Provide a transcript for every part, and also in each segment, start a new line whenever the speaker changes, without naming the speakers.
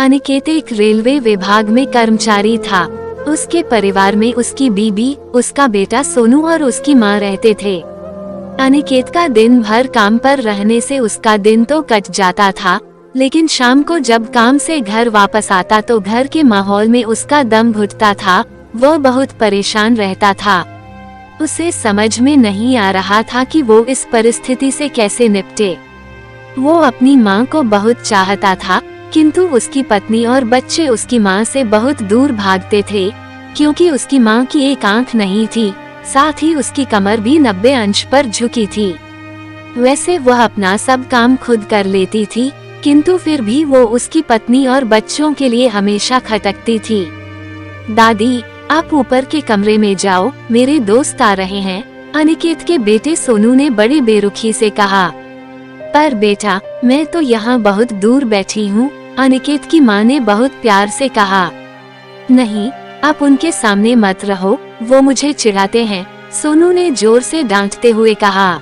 अनिकेत एक रेलवे विभाग में कर्मचारी था। उसके परिवार में उसकी बीबी, उसका बेटा सोनू और उसकी माँ रहते थे। अनिकेत का दिन भर काम पर रहने से उसका दिन तो कट जाता था, लेकिन शाम को जब काम से घर वापस आता तो घर के माहौल में उसका दम घुटता था। वह बहुत परेशान रहता था। उसे समझ में नहीं आ रहा था कि वो इस परिस्थिति से कैसे निपटे। वो अपनी माँ को बहुत चाहता था, किंतु उसकी पत्नी और बच्चे उसकी माँ से बहुत दूर भागते थे, क्योंकि उसकी माँ की एक आंख नहीं थी, साथ ही उसकी कमर भी 90 अंश पर झुकी थी। वैसे वह अपना सब काम खुद कर लेती थी, किंतु फिर भी वो उसकी पत्नी और बच्चों के लिए हमेशा खटकती थी। दादी, आप ऊपर के कमरे में जाओ, मेरे दोस्त आ रहे हैं, अनिकेत के बेटे सोनू ने बड़ी बेरुखी से कहा। पर बेटा, मैं तो यहाँ बहुत दूर बैठी हूँ, अनिकेत की माँ ने बहुत प्यार से कहा। नहीं, आप उनके सामने मत रहो, वो मुझे चिढ़ाते हैं, सोनू ने जोर से डांटते हुए कहा।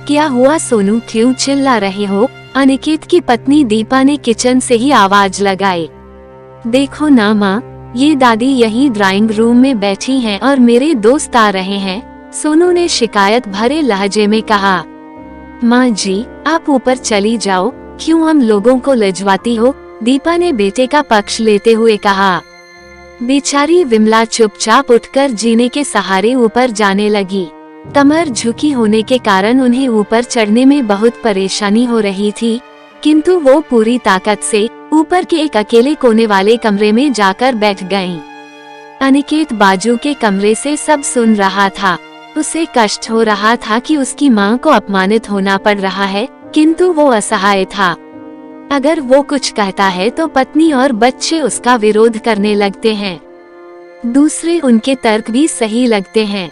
क्या हुआ सोनू, क्यों चिल्ला रहे हो? अनिकेत की पत्नी दीपा ने किचन से ही आवाज लगाई। देखो ना माँ, ये दादी यही ड्राइंग रूम में बैठी हैं और मेरे दोस्त आ रहे हैं, सोनू ने शिकायत भरे लहजे में कहा। माँ जी, आप ऊपर चली जाओ, क्यों हम लोगों को लजवाती हो? दीपा ने बेटे का पक्ष लेते हुए कहा। बेचारी विमला चुपचाप उठकर जीने के सहारे ऊपर जाने लगी। कमर झुकी होने के कारण उन्हें ऊपर चढ़ने में बहुत परेशानी हो रही थी, किंतु वो पूरी ताकत से ऊपर के एक अकेले कोने वाले कमरे में जाकर बैठ गईं। अनिकेत बाजू के कमरे से सब सुन रहा था। उसे कष्ट हो रहा था कि उसकी माँ को अपमानित होना पड़ रहा है, किंतु वो असहाय था। अगर वो कुछ कहता है तो पत्नी और बच्चे उसका विरोध करने लगते हैं। दूसरे उनके तर्क भी सही लगते हैं।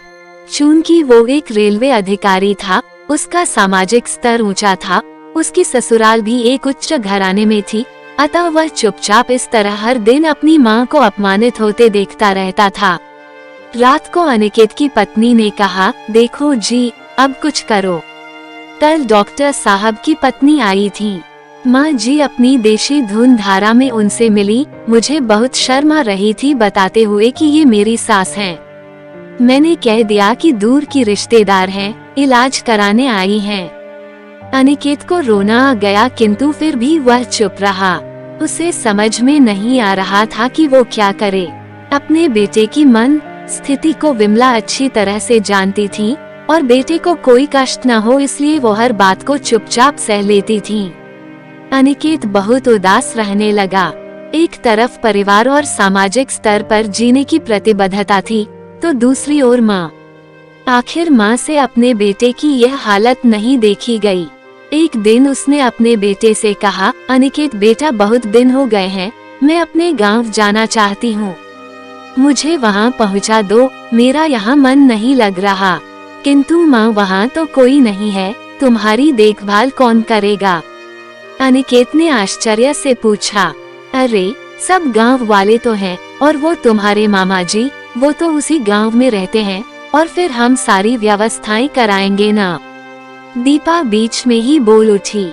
चूंकि वो एक रेलवे अधिकारी था, उसका सामाजिक स्तर ऊंचा था, उसकी ससुराल भी एक उच्च घराने में थी, अतः वह चुपचाप इस तरह हर दिन अपनी माँ को अपमानित होते देखता रहता था। रात को अनिकेत की पत्नी ने कहा, देखो जी, अब कुछ करो। कल डॉक्टर साहब की पत्नी आई थी। माँ जी अपनी देशी धुन धारा में उनसे मिली, मुझे बहुत शर्म आ रही थी बताते हुए कि ये मेरी सास हैं। मैंने कह दिया कि दूर की रिश्तेदार हैं, इलाज कराने आई हैं। अनिकेत को रोना आ गया, किंतु फिर भी वह चुप रहा। उसे समझ में नहीं आ रहा था कि वो क्या करे। अपने बेटे की मन स्थिति को विमला अच्छी तरह से जानती थी और बेटे को कोई कष्ट न हो इसलिए वो हर बात को चुपचाप सह लेती थी। अनिकेत बहुत उदास रहने लगा। एक तरफ परिवार और सामाजिक स्तर पर जीने की प्रतिबद्धता थी, तो दूसरी ओर माँ। आखिर माँ से अपने बेटे की यह हालत नहीं देखी गई। एक दिन उसने अपने बेटे से कहा, अनिकेत बेटा, बहुत दिन हो गए हैं, मैं अपने गांव जाना चाहती हूँ, मुझे वहाँ पहुँचा दो, मेरा यहाँ मन नहीं लग रहा। किंतु माँ, वहाँ तो कोई नहीं है, तुम्हारी देखभाल कौन करेगा? अनिकेत ने आश्चर्य से पूछा। अरे, सब गांव वाले तो हैं, और वो तुम्हारे मामा जी, वो तो उसी गांव में रहते हैं, और फिर हम सारी व्यवस्थाएं कराएंगे ना। दीपा बीच में ही बोल उठी।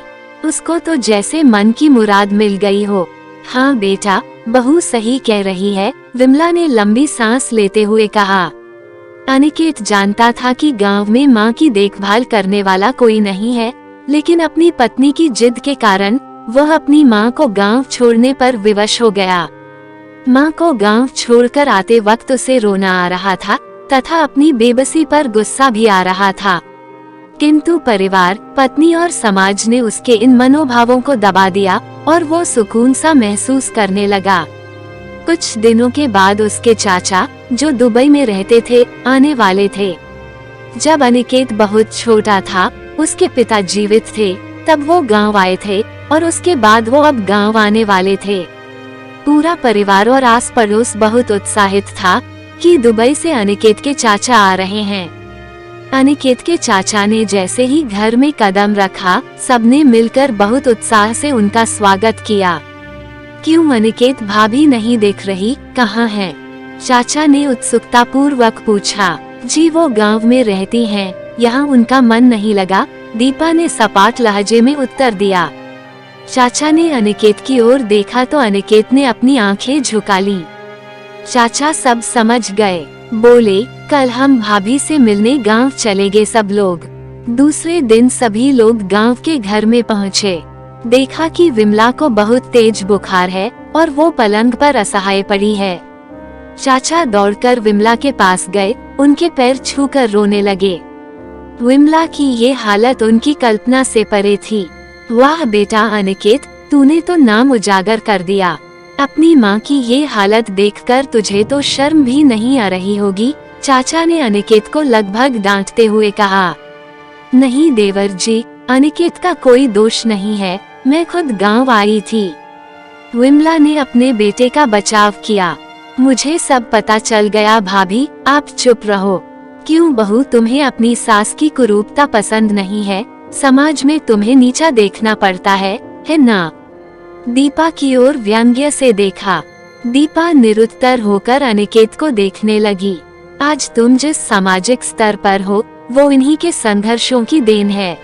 उसको तो जैसे मन की मुराद मिल गई हो। हाँ बेटा, बहू सही कह रही है, विमला ने लंबी सांस लेते हुए कहा। अनिकेत जानता था कि गांव में माँ की देखभाल करने वाला कोई नहीं है, लेकिन अपनी पत्नी की जिद के कारण वह अपनी माँ को गांव छोड़ने पर विवश हो गया। माँ को गांव छोड़कर आते वक्त उसे रोना आ रहा था तथा अपनी बेबसी पर गुस्सा भी आ रहा था, किंतु परिवार, पत्नी और समाज ने उसके इन मनोभावों को दबा दिया और वो सुकून सा महसूस करने लगा। कुछ दिनों के बाद उसके चाचा, जो दुबई में रहते थे, आने वाले थे। जब अनिकेत बहुत छोटा था, उसके पिता जीवित थे, तब वो गांव आए थे और उसके बाद वो अब गांव आने वाले थे। पूरा परिवार और आस पड़ोस बहुत उत्साहित था कि दुबई से अनिकेत के चाचा आ रहे हैं। अनिकेत के चाचा ने जैसे ही घर में कदम रखा, सबने मिलकर बहुत उत्साह से उनका स्वागत किया। क्यों अनिकेत, भाभी नहीं दिख रही, कहाँ है? चाचा ने उत्सुकता पूर्वक पूछा। जी, वो गांव में रहती हैं, यहाँ उनका मन नहीं लगा, दीपा ने सपाट लहजे में उत्तर दिया। चाचा ने अनिकेत की ओर देखा तो अनिकेत ने अपनी आंखें झुका ली। चाचा सब समझ गए, बोले, कल हम भाभी से मिलने गांव चले गए सब लोग। दूसरे दिन सभी लोग गांव के घर में पहुँचे। देखा कि विमला को बहुत तेज बुखार है और वो पलंग पर असहाय पड़ी है। चाचा दौड़कर विमला के पास गए, उनके पैर छूकर रोने लगे। विमला की ये हालत उनकी कल्पना से परे थी। वाह बेटा अनिकेत, तूने तो नाम उजागर कर दिया। अपनी माँ की ये हालत देखकर तुझे तो शर्म भी नहीं आ रही होगी। चाचा ने अनिकेत को लगभग डांटते हुए कहा। नहीं देवर जी, अनिकेत का कोई दोष नहीं है, मैं खुद गांव आई थी। विमला ने अपने बेटे का बचाव किया। मुझे सब पता चल गया भाभी, आप चुप रहो। क्यों बहू, तुम्हें अपनी सास की कुरूपता पसंद नहीं है? समाज में तुम्हें नीचा देखना पड़ता है ना? दीपा की ओर व्यंग्य से देखा। दीपा निरुत्तर होकर अनिकेत को देखने लगी। आज तुम जिस सामाजिक स्तर पर हो वो इन्हीं के संघर्षों की देन है।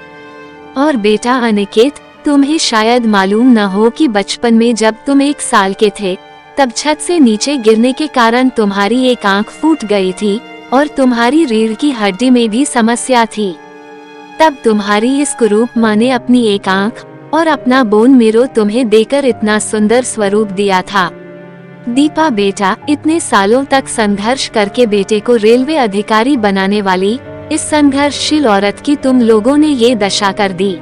और बेटा अनिकेत, तुम्हें शायद मालूम न हो कि बचपन में जब तुम 1 साल के थे तब छत से नीचे गिरने के कारण तुम्हारी एक आंख फूट गई थी और तुम्हारी रीढ़ की हड्डी में भी समस्या थी। तब तुम्हारी इस कुरूप माँ ने अपनी एक आंख और अपना बोन मेरो तुम्हें देकर इतना सुंदर स्वरूप दिया था। दीपा बेटा, इतने सालों तक संघर्ष करके बेटे को रेलवे अधिकारी बनाने वाली इस संघर्षशील औरत की तुम लोगों ने ये दशा कर दी।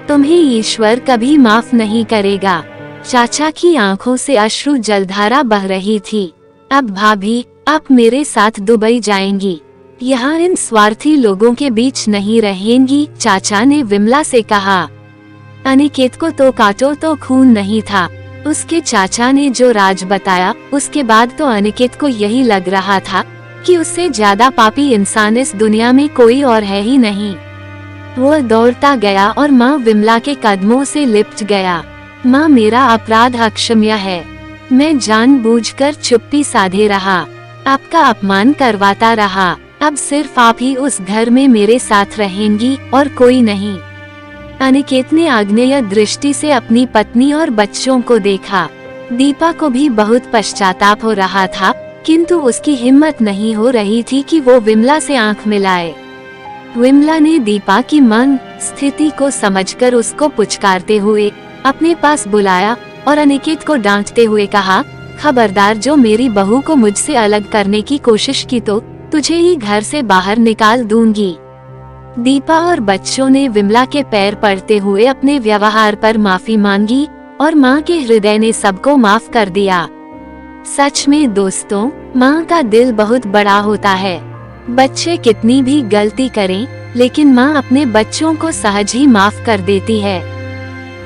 तुम्हें ईश्वर कभी माफ नहीं करेगा। चाचा की आंखों से अश्रु जलधारा बह रही थी। अब भाभी, आप मेरे साथ दुबई जाएंगी, यहाँ इन स्वार्थी लोगों के बीच नहीं रहेंगी, चाचा ने विमला से कहा। अनिकेत को तो काटो तो खून नहीं था। उसके चाचा ने जो राज बताया उसके बाद तो अनिकेत को यही लग रहा था कि उससे ज्यादा पापी इंसान इस दुनिया में कोई और है ही नहीं। वो दौड़ता गया और माँ विमला के कदमों से लिपट गया। माँ, मेरा अपराध अक्षम्य है। मैं जानबूझकर चुप्पी साधे रहा, आपका अपमान करवाता रहा। अब सिर्फ आप ही उस घर में मेरे साथ रहेंगी और कोई नहीं। अनिकेत ने आग्नेय दृष्टि से अपनी पत्नी और बच्चों को देखा। दीपा को भी बहुत पश्चाताप हो रहा था, किंतु उसकी हिम्मत नहीं हो रही थी कि वो विमला से आंख मिलाए। विमला ने दीपा की मन स्थिति को समझकर उसको पुचकारते हुए अपने पास बुलाया और अनिकेत को डांटते हुए कहा, खबरदार, जो मेरी बहू को मुझसे अलग करने की कोशिश की तो तुझे ही घर से बाहर निकाल दूंगी। दीपा और बच्चों ने विमला के पैर पड़ते हुए अपने व्यवहार पर माफी मांगी और माँ के हृदय ने सबको माफ कर दिया। सच में दोस्तों, माँ का दिल बहुत बड़ा होता है। बच्चे कितनी भी गलती करें, लेकिन माँ अपने बच्चों को सहज ही माफ कर देती है।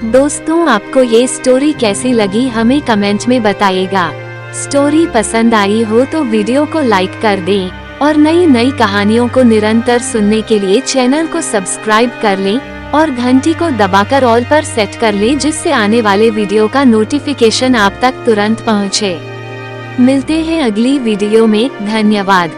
दोस्तों, आपको ये स्टोरी कैसी लगी हमें कमेंट में बताइएगा। स्टोरी पसंद आई हो तो वीडियो को लाइक कर दें और नई नई कहानियों को निरंतर सुनने के लिए चैनल को सब्सक्राइब कर लें और घंटी को दबाकर ऑल पर सेट कर लें, जिससे आने वाले वीडियो का नोटिफिकेशन आप तक तुरंत पहुंचे। मिलते हैं अगली वीडियो में। धन्यवाद।